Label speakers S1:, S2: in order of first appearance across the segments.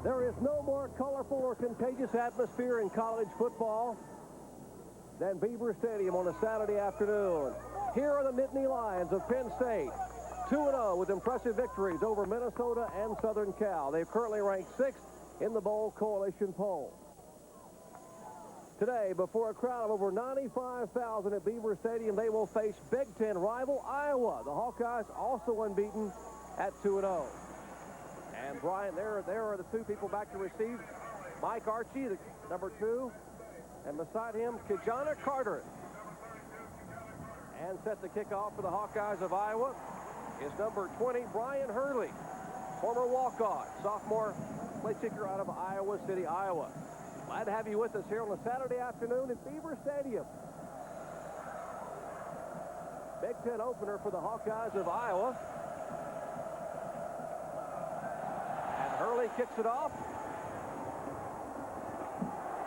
S1: There is no more colorful or contagious atmosphere in college football than Beaver Stadium on a Saturday afternoon. Here are the Nittany Lions of Penn State, 2-0 with impressive victories over Minnesota and Southern Cal. They've currently ranked 6th in the Bowl Coalition poll. Today, before a crowd of over 95,000 at Beaver Stadium, they will face Big Ten rival Iowa. The Hawkeyes also unbeaten at 2-0. And Brian, there are the two people back to receive. Mike Archie, the number 2, and beside him, Ki-Jana Carter. And set the kickoff for the Hawkeyes of Iowa is number 20, Brian Hurley, former walk-on, sophomore play kicker out of Iowa City, Iowa. Glad to have you with us here on a Saturday afternoon at Beaver Stadium. Big Ten opener for the Hawkeyes of Iowa. And Hurley kicks it off.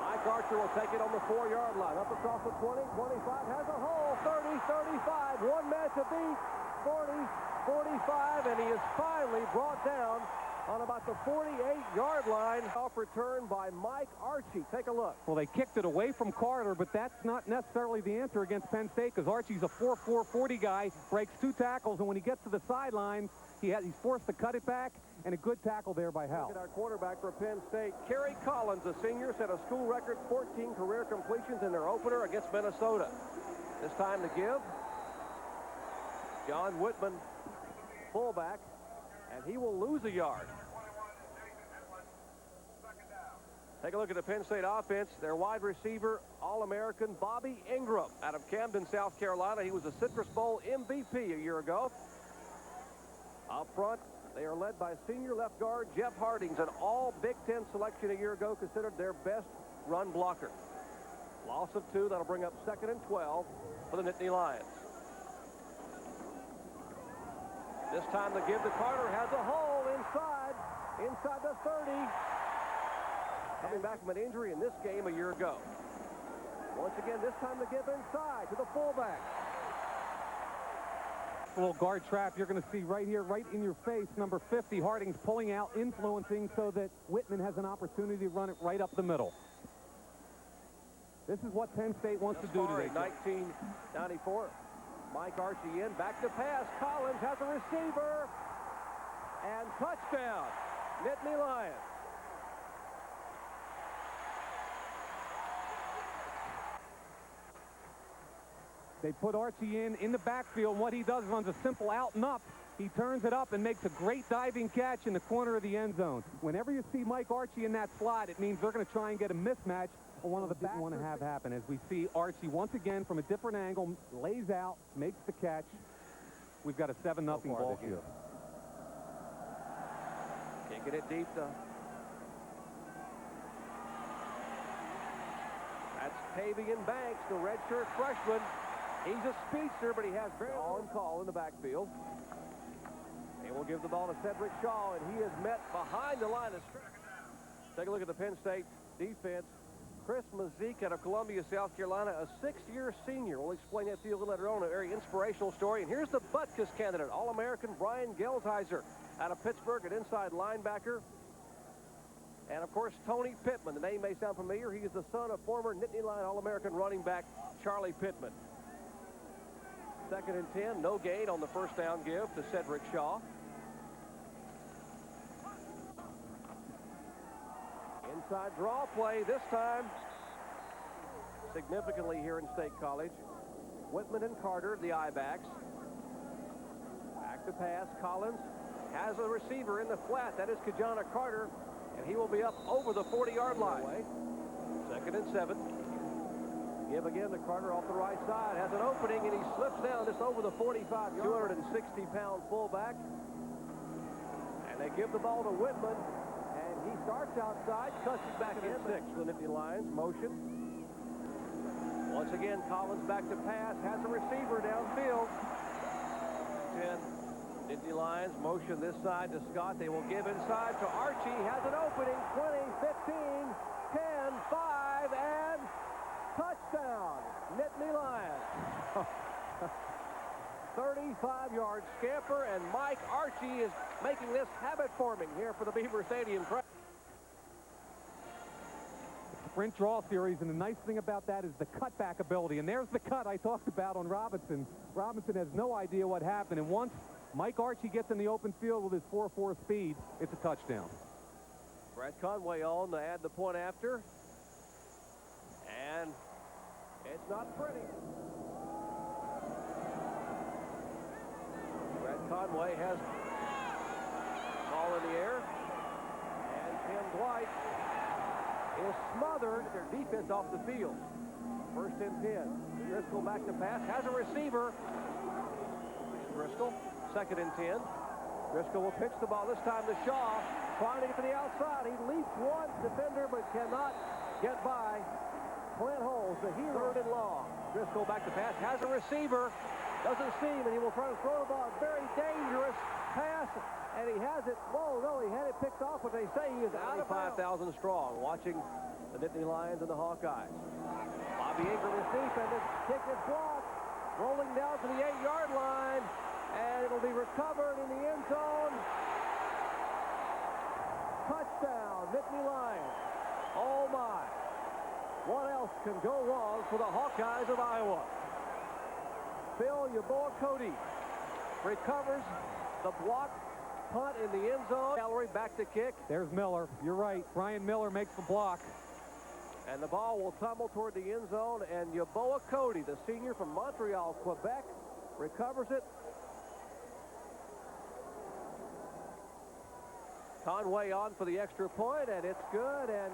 S1: Mike Archer will take it on the 4-yard line. Up across the 20, 25, has a hole, 30, 35, one man to beat, 40, 45, and he is finally brought down on about the 48-yard line. Off return by Mike Archie. Take a look.
S2: Well, they kicked it away from Carter, but that's not necessarily the answer against Penn State, because Archie's a 4'4", 40 guy, breaks 2 tackles, and when he gets to the sideline, he's forced to cut it back, and a good tackle there by Hal.
S1: Look at our quarterback for Penn State. Kerry Collins, a senior, set a school record 14 career completions in their opener against Minnesota. This time to give. John Whitman, fullback, and he will lose a yard. Take a look at the Penn State offense. Their wide receiver, All-American Bobby Ingram out of Camden, South Carolina. He was a Citrus Bowl MVP a year ago. Up front, they are led by senior left guard Jeff Hardings, an all-Big Ten selection a year ago, considered their best run blocker. Loss of 2, that'll bring up 2nd and 12 for the Nittany Lions. This time the give to Carter, has a hole inside the 30. Coming back from an injury in this game a year ago. Once again, this time the give inside to the fullback.
S2: A little guard trap you're going to see right here, right in your face. Number 50, Hardings pulling out, influencing so that Whitman has an opportunity to run it right up the middle. This is what Penn State wants to do today.
S1: 1994. Mike Archie in, back to pass. Collins has a receiver. And touchdown, Nittany Lions.
S2: They put Archie in the backfield, and what he does is runs a simple out and up. He turns it up and makes a great diving catch in the corner of the end zone. Whenever you see Mike Archie in that slot, it means they're going to try and get a mismatch on one of the backs. Want to have happen as we see Archie once again from a different angle, lays out, makes the catch. We've got a 7-0 ball here.
S1: Can't get it deep though. That's Tavian Banks, the redshirt freshman. He's a speedster, but he has very long call in the backfield. They will give the ball to Cedric Shaw, and he is met behind the line of scrimmage. Take a look at the Penn State defense. Chris Mazik out of Columbia, South Carolina, a 6-year senior. We'll explain that to you a little later on, a very inspirational story. And here's the Butkus candidate, All-American Brian Gelsheiser out of Pittsburgh, an inside linebacker. And, of course, Tony Pittman. The name may sound familiar. He is the son of former Nittany Lion All-American running back Charlie Pittman. 2nd and 10, no gain on the first down give to Cedric Shaw. Inside draw play this time significantly here in State College. Whitman and Carter, the I-backs. Back to pass. Collins has a receiver in the flat. That is Ki-Jana Carter, and he will be up over the 40-yard line. 2nd and 7. Give again to Carter off the right side. Has an opening, and he slips down just over the 45-yard. 260-pound fullback. And they give the ball to Whitman. And he starts outside, cuts it back in 6 for the Nittany Lions. Motion. Once again, Collins back to pass. Has a receiver downfield. 10. Nittany Lions motion this side to Scott. They will give inside to Archie. Has an opening. 20, 15, 10, 5, and touchdown, Nittany Lions. 35-yard scamper, and Mike Archie is making this habit-forming here for the Beaver Stadium crowd.
S2: sprint draw series, and the nice thing about that is the cutback ability. And there's the cut I talked about on Robinson. Robinson has no idea what happened, and once Mike Archie gets in the open field with his 4.4 speed, it's a touchdown.
S1: Brett Conway on to add the point after. And it's not pretty. Brett Conway has the ball in the air. And Tim Dwight is smothered. Their defense off the field. First and 10. Driscoll back to pass. Has a receiver. Driscoll. Second and 10. Driscoll will pitch the ball this time to Shaw. Trying to get to the outside. He leaps one defender but cannot get by. Clint Holmes, the hero. Third and long. Driscoll back to pass. Has a receiver. Doesn't see him, and he will try to throw the ball. Very dangerous pass, and he has it. Whoa, no, he had it picked off, but they say he is out of 5,000 strong. Watching the Nittany Lions and the Hawkeyes. Bobby Ingram is deep, and this kick is blocked. Rolling down to the 8-yard line, and it'll be recovered in the end zone. Touchdown, Nittany Lions. Oh, my. What else can go wrong for the Hawkeyes of Iowa? Phil Yeboah-Kodie recovers the block punt in the end zone. Ellery back to kick.
S2: There's Miller. You're right. Brian Miller makes the block.
S1: And the ball will tumble toward the end zone. And Yeboah-Kodie, the senior from Montreal, Quebec, recovers it. Conway on for the extra point, and it's good. And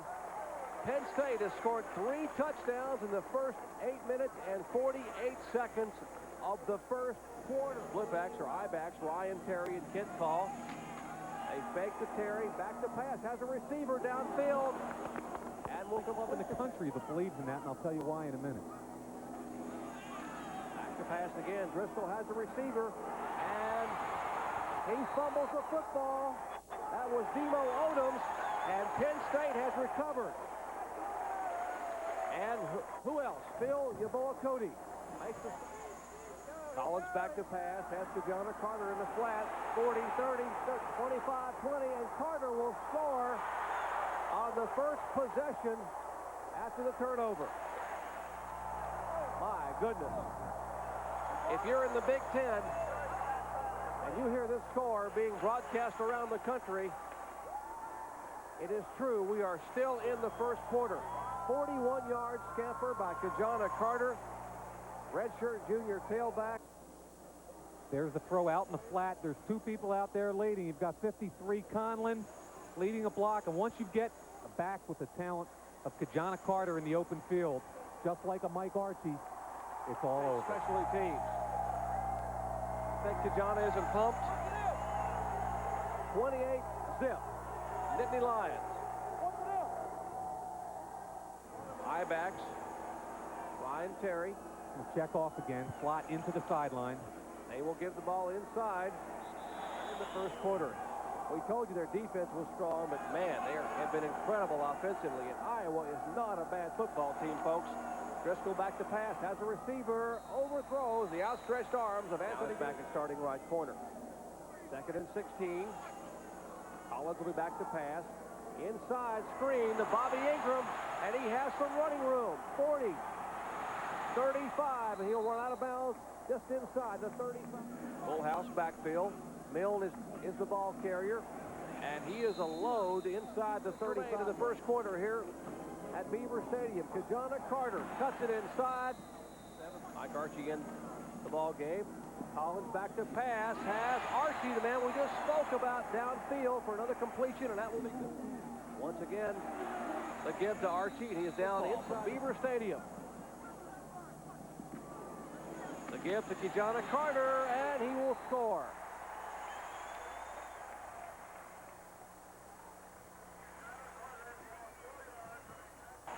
S1: Penn State has scored 3 touchdowns in the first 8 minutes and 48 seconds of the first quarter. Splitbacks or I-backs, Ryan Terry and Kent Call. They fake to Terry, back to pass, has a receiver downfield, and will come up
S2: In the country that believes in that, and I'll tell you why in a minute.
S1: Back to pass again. Driscoll has a receiver, and he fumbles the football. That was Demo Odoms, and Penn State has recovered. And who else? Phil Yeboah-Kodie makes the... Collins back to pass, has Ki-Jana Carter in the flat, 40, 30, 25, 20, and Carter will score on the first possession after the turnover. My goodness. If you're in the Big Ten and you hear this score being broadcast around the country, it is true. We are still in the first quarter. 41-yard scamper by Ki-Jana Carter. Redshirt junior tailback.
S2: There's the throw out in the flat. There's 2 people out there leading. You've got 53 Conlon leading a block. And once you get a back with the talent of Ki-Jana Carter in the open field, just like a Mike Archie, it's all over.
S1: Specialty teams. I think Ki-Jana isn't pumped. 28-zip. Nittany Lions. I-backs. Ryan Terry.
S2: We'll check off again. Slot into the sideline.
S1: They will give the ball inside in the first quarter. We told you their defense was strong, but man, they have been incredible offensively. And Iowa is not a bad football team, folks. Driscoll back to pass, has a receiver, overthrows the outstretched arms of Anthony back at starting right corner. Second and 16. Collins will be back to pass. Inside screen to Bobby Ingram, and he has some running room. 40, 35, and he'll run out of bounds just inside the 35. Full house backfield. Milne is the ball carrier, and he is a load inside the 35 of the first quarter here at Beaver Stadium. Ki-Jana Carter cuts it inside. Mike Archie in the ball game. Collins back to pass, has Archie, the man we just spoke about, downfield for another completion, and that will be good. Once again, the give to Archie, and he is down inside Beaver Stadium. The give to Ki-Jana Carter, and he will score.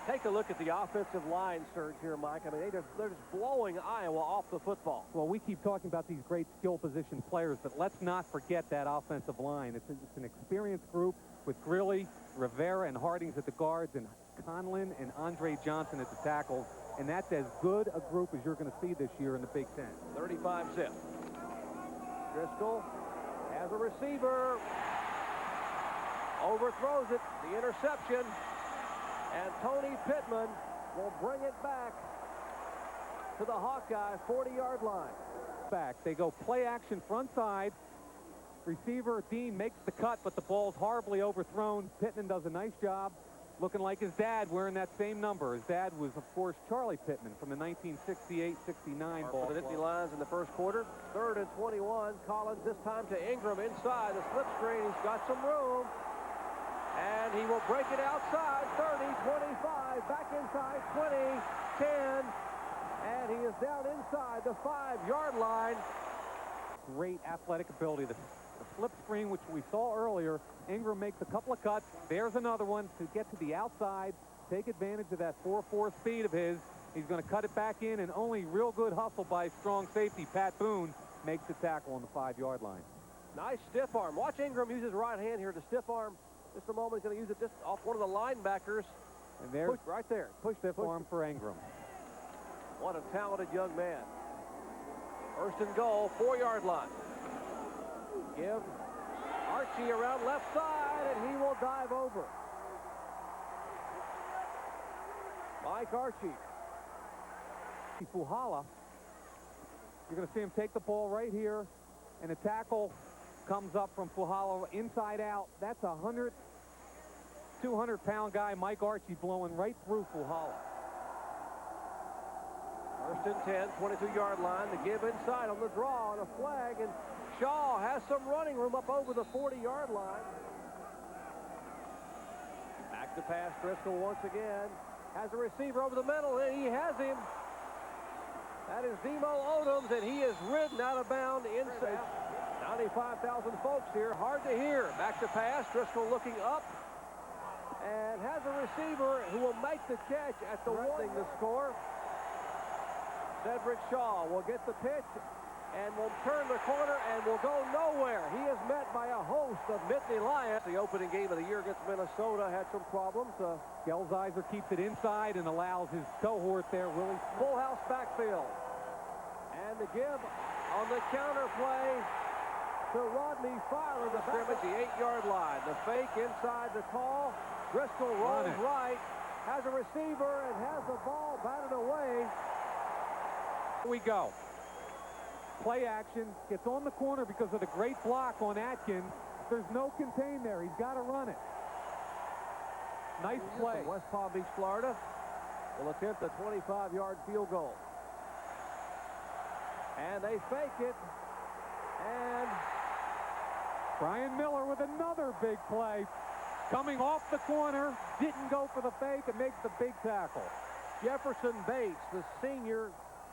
S1: Take a look at the offensive line surge here, Mike. I mean, they're just blowing Iowa off the football.
S2: Well, we keep talking about these great skill position players, but let's not forget that offensive line. It's an experienced group with Grilly, Rivera, and Hardings at the guards, and Conlon and Andre Johnson at the tackles. And that's as good a group as you're going to see this year in the Big Ten.
S1: 35-zip. Driscoll has a receiver. Overthrows it. The interception. And Tony Pittman will bring it back to the Hawkeye 40-yard line.
S2: Back. They go play action front side. Receiver Dean makes the cut, but the ball's horribly overthrown. Pittman does a nice job, looking like his dad, wearing that same number. His dad was, of course, Charlie Pittman from the 1968-69 ball.
S1: For the Nittany Lions in the first quarter. 3rd and 21. Collins this time to Ingram inside the slip screen. He's got some room. And he will break it outside. 30, 25, back inside, 20, 10. And he is down inside the 5-yard line.
S2: Great athletic ability. The slip screen, which we saw earlier, Ingram makes a couple of cuts. There's another one to get to the outside, take advantage of that 4.4 speed of his. He's going to cut it back in, and only real good hustle by strong safety Pat Boone makes the tackle on the 5-yard line.
S1: Nice stiff arm. Watch Ingram use his right hand here to stiff arm. Just a moment, he's going to use it just off one of the linebackers.
S2: And there's
S1: right there.
S2: Stiff arm for Ingram.
S1: What a talented young man. 1st and goal, 4-yard line. Give Archie around left side, and he will dive over. Mike Archie.
S2: Fuhala. You're going to see him take the ball right here, and the tackle comes up from Fuhala inside out. That's a 200-pound guy, Mike Archie, blowing right through Fuhala.
S1: 1st and 10, 22-yard line. The give inside on the draw and a flag, and Shaw has some running room up over the 40-yard line. Back to pass. Driscoll once again has a receiver over the middle, and he has him. That is Yeboah-Kodie, and he is ridden out of bounds inside. 95,000 folks here. Hard to hear. Back to pass. Driscoll looking up and has a receiver who will make the catch at the one to score. Cedric Shaw will get the pitch and will turn the corner and will go nowhere. He is met by a host of Nittany Lions. The opening game of the year against Minnesota had some problems.
S2: Gelsizer keeps it inside and allows his cohort there, Willie.
S1: Full house backfield. And the give on the counter play to Rodney Fire of the scrimmage, the 8-yard line. The fake inside the call. Driscoll rolls right, has a receiver, and has the ball batted away.
S2: Here we go. Play action, gets on the corner because of the great block on Atkins. There's no contain there. He's got to run it. Nice play.
S1: From West Palm Beach, Florida, will attempt a 25-yard field goal. And they fake it. And
S2: Brian Miller with another big play. Coming off the corner, didn't go for the fake and makes the big tackle.
S1: Jefferson Bates, the senior,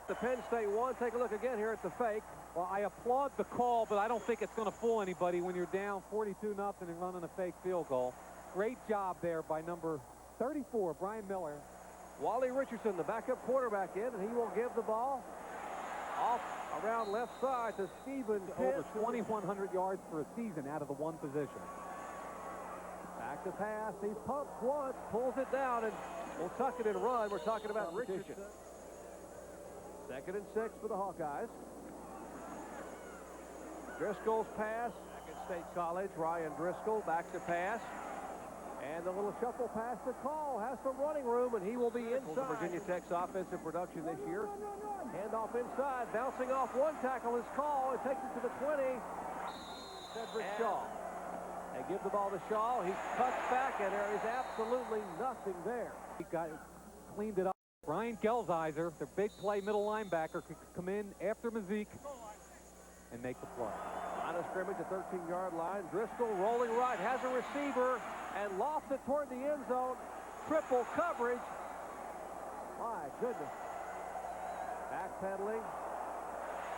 S1: the Penn State one. Take a look again here at the fake.
S2: Well, I applaud the call, but I don't think it's going to fool anybody when you're down 42-0 and running a fake field goal. Great job there by number 34, Brian Miller.
S1: Wally Richardson, the backup quarterback in, and he will give the ball off around left side to Stephen Pitts.
S2: Over 2,100 yards for a season out of the one position.
S1: Back to pass. He pumps once, pulls it down, and will tuck it and run. We're talking about Richardson. 2nd and 6 for the Hawkeyes. Driscoll's pass. Back at State College, Ryan Driscoll back to pass. And the little shuffle pass to Call has some running room, and he will be inside. Virginia Tech's offensive production this year. Handoff inside, bouncing off one tackle is Call. It takes it to the 20. Cedric Shaw. They give the ball to Shaw. He cuts back, and there is absolutely nothing there.
S2: He cleaned it up. Ryan Gelsizer, their big play middle linebacker, could come in after Mazik and make the play.
S1: Line of scrimmage, the 13-yard line. Driscoll rolling right, has a receiver, and lofts it toward the end zone. Triple coverage. My goodness. Backpedaling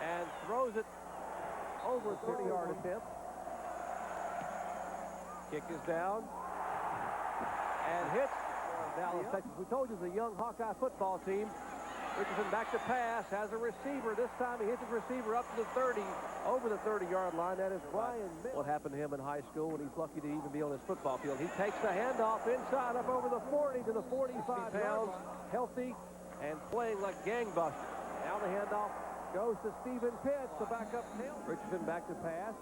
S1: and throws it over 30-yard attempt. Kick is down and hits Dallas, Texas. We told you it's a young Hawkeye football team. Richardson back to pass, has a receiver. This time he hits his receiver up to the 30, over the 30-yard line. That is Brian Miller. What happened to him in high school when he's lucky to even be on his football field. He takes the handoff inside up over the 40 to the 45 pounds, healthy and playing like gangbusters. Now the handoff goes to Stephen Pitts, the backup tail. Richardson back to pass.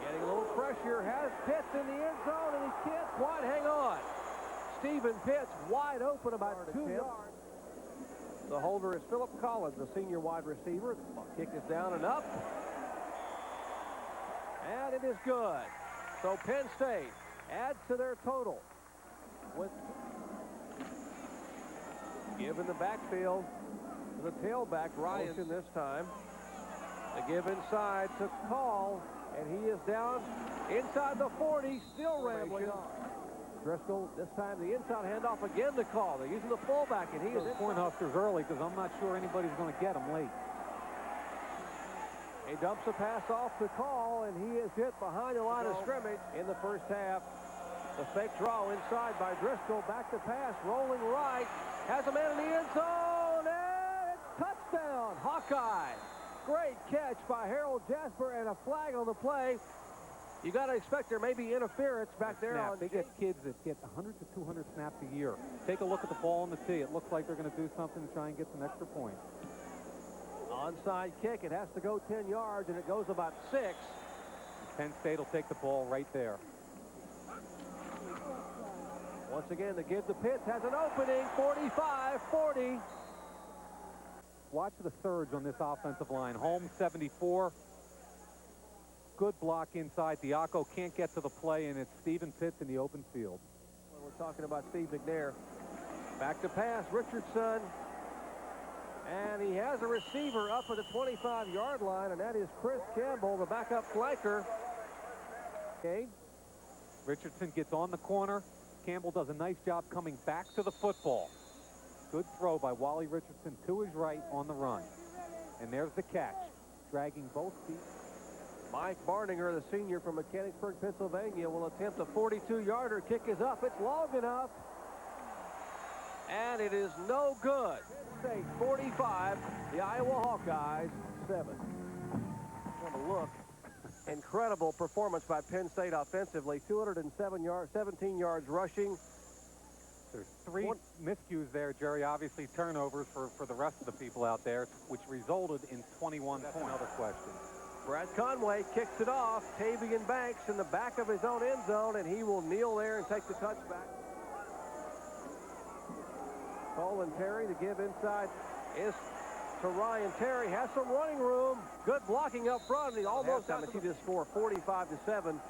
S1: Getting a little pressure, has Pitts in the end zone, and he can't quite hang on. Stephen Pitts wide open about 2 yards. The holder is Philip Collins, the senior wide receiver. The kick is down and up. And it is good. So Penn State adds to their total with give in the backfield to the tailback, Ryan, this time. The give inside to Call, and he is down inside the 40, still rambling on. Driscoll, this time the inside handoff again to Call. They're using the fullback, and he is
S2: Cornhuskers early because I'm not sure anybody's going to get him late.
S1: He dumps a pass off to Call, and he is hit behind the line of scrimmage in the first half. The fake draw inside by Driscoll. Back to pass, rolling right. Has a man in the end zone, and it's touchdown, Hawkeye. Great catch by Harold Jasper, and a flag on the play. You got to expect there may be interference back there.
S2: They get kids that get 100 to 200 snaps a year. Take a look at the ball on the tee. It looks like they're going to do something to try and get some extra points.
S1: Onside kick. It has to go 10 yards, and it goes about 6.
S2: Penn State will take the ball right there.
S1: Once again, the give to Pitts has an opening, 45-40.
S2: Watch the surge on this offensive line. Holmes, 74. Good block inside. Diaco can't get to the play, and it's Stephen Pitts in the open field.
S1: We're talking about Steve McNair. Back to pass, Richardson. And he has a receiver up at the 25-yard line, and that is Chris Campbell, the backup flanker. Okay.
S2: Richardson gets on the corner. Campbell does a nice job coming back to the football. Good throw by Wally Richardson to his right on the run. And there's the catch, dragging both feet.
S1: Mike Barninger, the senior from Mechanicsburg, Pennsylvania, will attempt a 42-yarder. Kick is up. It's long enough. And it is no good. Penn State 45, the Iowa Hawkeyes 7. Have a look. Incredible performance by Penn State offensively. 207 yards, 17 yards rushing.
S2: There's 3 miscues there, Jerry. Obviously turnovers for the rest of the people out there, which resulted in 21 points. Another question.
S1: Brad Conway kicks it off. Tavian Banks in the back of his own end zone, and he will kneel there and take the touchback. Colin Terry, the give inside is to Ryan Terry. Has some running room. Good blocking up front. He almost achieved his score, 45-7.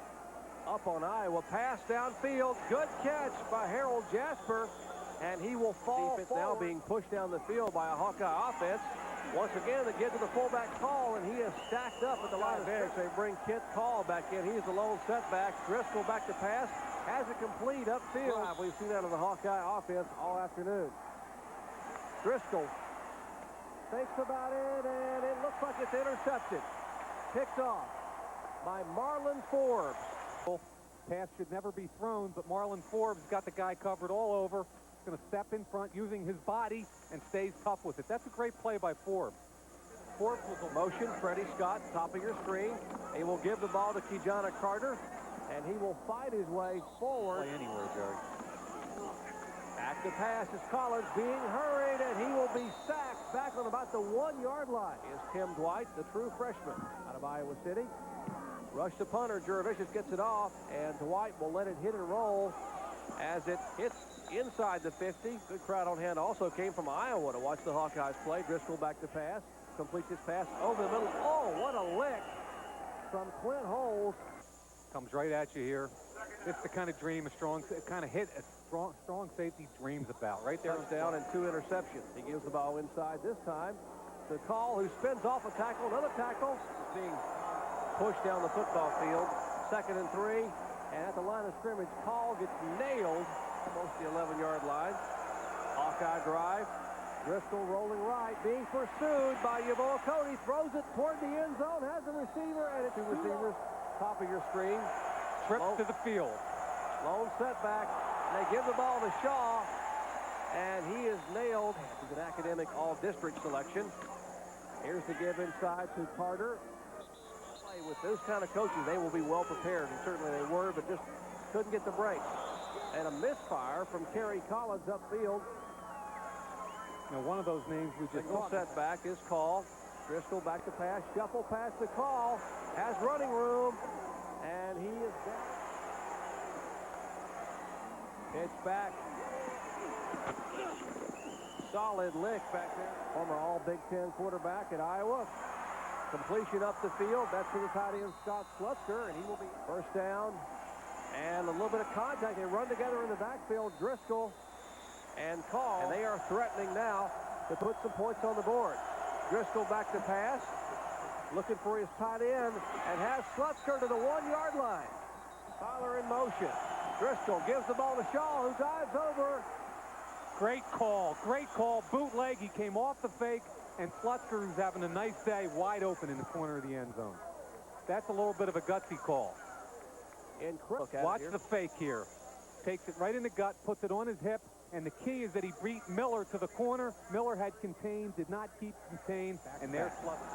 S1: Up on Iowa. Pass downfield. Good catch by Harold Jasper. And he will fall forward. Now being pushed down the field by a Hawkeye offense. Once again, they get to the fullback Call, and he is stacked up at the line of scrimmage. They bring Kent Call back in. He's the lone setback. Driscoll back to pass. Has it complete upfield. We've seen that of the Hawkeye offense all afternoon. Driscoll thinks about it, and it looks like it's intercepted. Picked off by Marlon Forbes.
S2: Pass should never be thrown, but Marlon Forbes got the guy covered all over. He's going to step in front using his body and stays tough with it. That's a great play by Forbes. Forbes was a
S1: motion. Freddie Scott, top of your screen. He will give the ball to Ki-Jana Carter, and he will fight his way forward.
S2: Play anywhere, Jerry.
S1: Back to pass is Collins being hurried, and he will be sacked back on about the 1-yard line. Is Tim Dwight, the true freshman out of Iowa City. Rush the punter. Juravicius gets it off, and Dwight will let it hit and roll as it hits inside the 50. Good crowd on hand also came from Iowa to watch the Hawkeyes play. Driscoll back to pass. Completes his pass over the middle. Oh, what a lick from Clint Holes.
S2: Comes right at you here. It's the kind of dream a strong safety dreams about. Right there.
S1: Touchdown and 2 interceptions. He gives the ball inside this time to Call, who spins off a tackle. Another tackle is being pushed down the football field. 2nd and 3. And at the line of scrimmage, Call gets nailed almost the 11-yard line. Hawkeye drive. Driscoll rolling right, being pursued by Yeboah-Kodie. Throws it toward the end zone, has a receiver, and it's 2 receivers. Top of your screen.
S2: Trips to the field.
S1: Lone setback. And they give the ball to Shaw, and he is nailed. He's an academic all-district selection. Here's the give inside to Carter. With those kind of coaches, they will be well prepared, and certainly they were, but just couldn't get the break. And a misfire from Kerry Collins upfield.
S2: Now, one of those names we just
S1: saw. Setback is Call. Driscoll back to pass. Shuffle pass to Call. Has running room, and he is down. Pitch back Solid lick back there. Former All-Big Ten quarterback at Iowa. Completion up the field. That's for the tight end, Scott Slutzker, and he will be first down. And a little bit of contact. They run together in the backfield. Driscoll and Call. And they are threatening now to put some points on the board. Driscoll back to pass. Looking for his tight end. And has Slutzker to the 1-yard line. Tyler in motion. Driscoll gives the ball to Shaw, who dives over.
S2: Great call. Great call. Bootleg. He came off the fake. And Slutzker is having a nice day, wide open in the corner of the end zone. That's a little bit of a gutsy call. Watch the fake here. Takes it right in the gut, puts it on his hip, and the key is that he beat Miller to the corner. Miller had contained, did not keep contained, and there's Slutzker.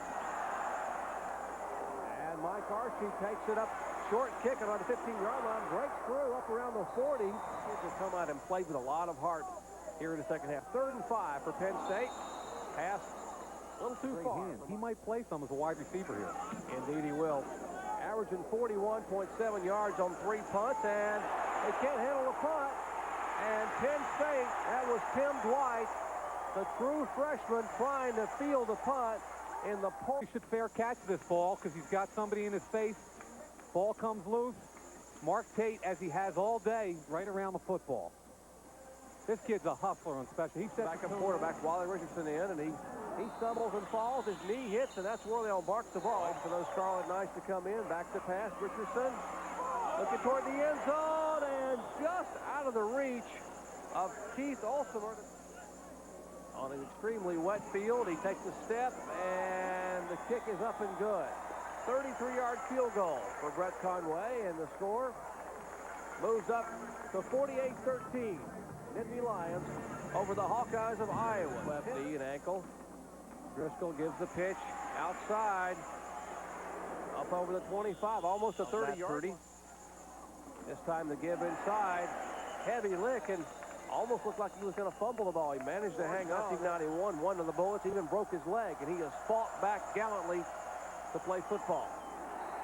S1: And Mike Archie takes it up, short kick on the 15-yard line, breaks through up around the 40. Kids have come out and played with a lot of heart here in the second half. 3rd and 5 for Penn State. Pass a little too far.
S2: He might play some as a wide receiver here.
S1: Indeed he will. Averaging 41.7 yards on 3 punts, and they can't handle the punt. And Penn State, that was Tim Dwight, the true freshman, trying to field the punt in the pole.
S2: He should fair catch this ball because he's got somebody in his face. Ball comes loose. Mark Tate, as he has all day, right around the football. This kid's a hustler on special. He sets
S1: backup quarterback Wally Richardson in, and he stumbles and falls. His knee hits, and that's where they'll mark the ball. For those Scarlet Knights to come in. Back to pass. Richardson looking toward the end zone, and just out of the reach of Keith Olsen. On an extremely wet field, he takes a step, and the kick is up and good. 33-yard field goal for Brett Conway, and the score moves up to 48-13. Nittany Lions over the Hawkeyes of Iowa. Left knee and ankle. Driscoll gives the pitch outside. Up over the 25, almost a 30-yard. This time the give inside. Heavy lick, and almost looked like he was going to fumble the ball. He managed to hang on. 1991, one of the bullets, even broke his leg, and he has fought back gallantly to play football.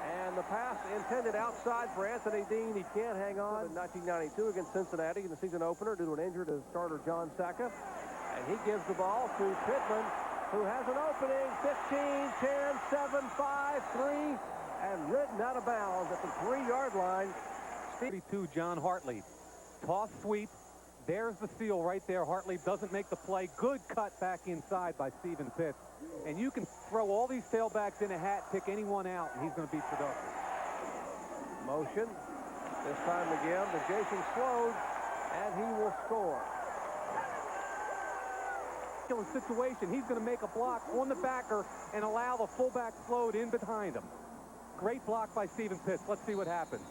S1: And the pass intended outside for Anthony Dean. He can't hang on. In 1992 against Cincinnati in the season opener due to an injury to starter John Sacca. And he gives the ball to Pittman, who has an opening. 15, 10, 7, 5, 3, and ridden out of bounds at the 3-yard line.
S2: 32, John Hartley. Toss sweep. There's the seal right there. Hartley doesn't make the play. Good cut back inside by Stephen Pitts. And you can throw all these tailbacks in a hat, pick anyone out, and he's going to be productive.
S1: Motion. This time to give to Jason Sloan, and he will score.
S2: Situation. He's going to make a block on the backer and allow the fullback Sloan in behind him. Great block by Stephen Pitts. Let's see what happens.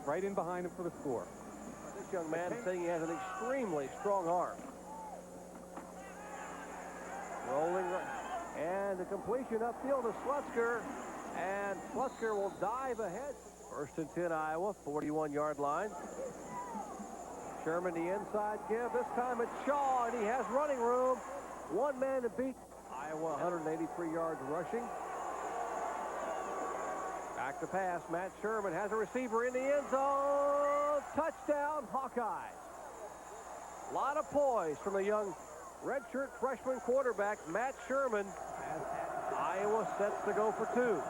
S2: Right in behind him for the score.
S1: This young man saying he has an extremely strong arm. Rolling, and the completion upfield to Slutzker, and Slutzker will dive ahead. 1st and 10 Iowa, 41-yard line. Sherman the inside give. This time it's Shaw, and he has running room. One man to beat. Iowa 183 yards rushing. Back to pass. Matt Sherman has a receiver in the end zone. Touchdown, Hawkeyes. A lot of poise from the young redshirt freshman quarterback, Matt Sherman, as Iowa sets to go for 2.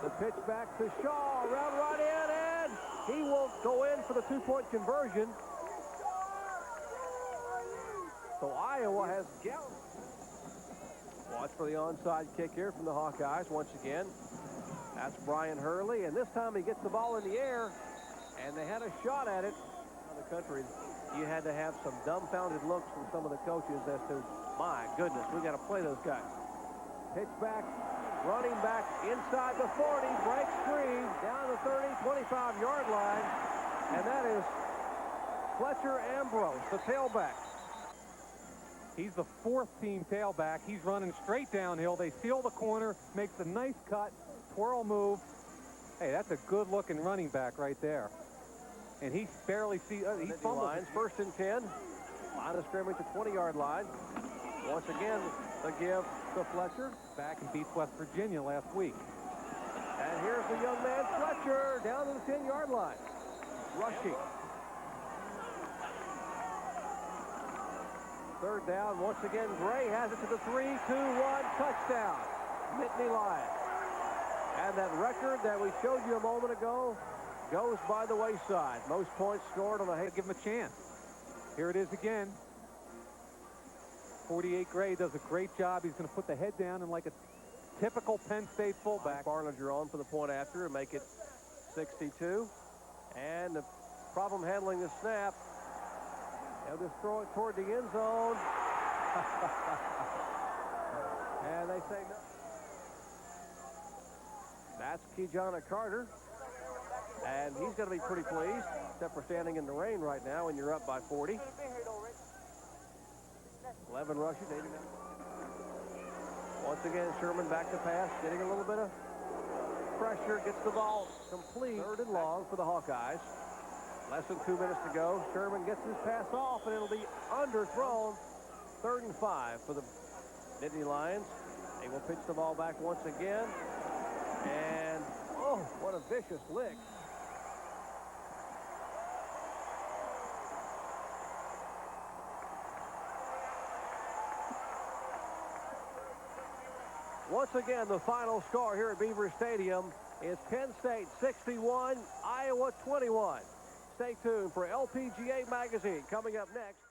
S1: The pitch back to Shaw. Round right in, and he will go in for the 2-point conversion. So Iowa has galloped. Watch for the onside kick here from the Hawkeyes once again. That's Brian Hurley, and this time he gets the ball in the air, and they had a shot at it. In the country, you had to have some dumbfounded looks from some of the coaches as to, my goodness, we got to play those guys. Pitch back, running back inside the 40, breaks free, down the 30, 25-yard line, and that is Fletcher Ambrose, the tailback.
S2: He's the 4th-team tailback. He's running straight downhill. They seal the corner, makes a nice cut, twirl move. Hey, that's a good-looking running back right there. And he barely sees. He fumbles.
S1: Lions, 1st and 10. Line of scrimmage at 20-yard line. Once again, the give to Fletcher.
S2: Back and beats West Virginia last week.
S1: And here's the young man, Fletcher, down to the 10-yard line. rushing. Third down, once again, Gray has it to the 3-2-1 touchdown. Nittany Lions. And that record that we showed you a moment ago goes by the wayside. Most points scored on a
S2: Give him a chance. Here it is again. 48 Gray does a great job. He's going to put the head down and like a typical Penn State fullback.
S1: Barlinger on for the point after and make it 62. And the problem handling the snap. They'll just throw it toward the end zone. And they say no. That's Ki-Jana Carter. And he's going to be pretty pleased, except for standing in the rain right now when you're up by 40. 11 rushes, 89. Once again, Sherman back to pass, getting a little bit of pressure, gets the ball complete. Third and long for the Hawkeyes. Less than 2 minutes to go. Sherman gets his pass off, and it'll be underthrown. 3rd and 5 for the Nittany Lions. They will pitch the ball back once again. And, oh, what a vicious lick. Once again, the final score here at Beaver Stadium is Penn State 61, Iowa 21. Stay tuned for LPGA Magazine coming up next.